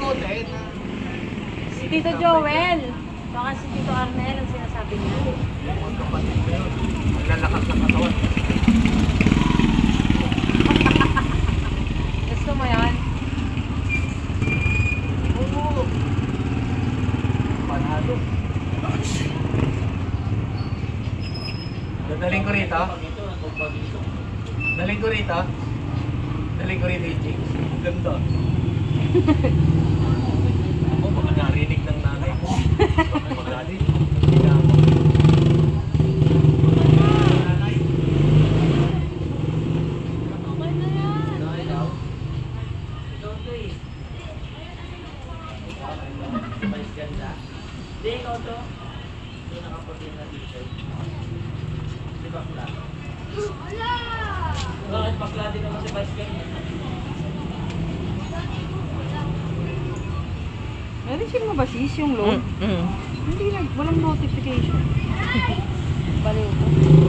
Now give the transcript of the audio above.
kamote na... Si Tito Joel. Baka si Tito Arnel ang sinasabi niya. Magkapatid ko yun. Maglalakas ng katawan. Gusto mo yan? Oo. Panalo. Dadaling ko rito. Daling ko rito. Daling ko rito yung chicks. Ganda. Ako baka narinig ng nanay ko. Baka magalit. Hindi na ako. Nanay. Okay na yan. Nanay daw. Ikaw to eh. Mas ganda. Hindi, ikaw to. Ito nakaputi na t-shirt. Di ba bakla? Wala! Bakit bakla din naman si Vice ganda? Na-receive mo ba sis yung load? Hindi na, walang notification. Baliw ko.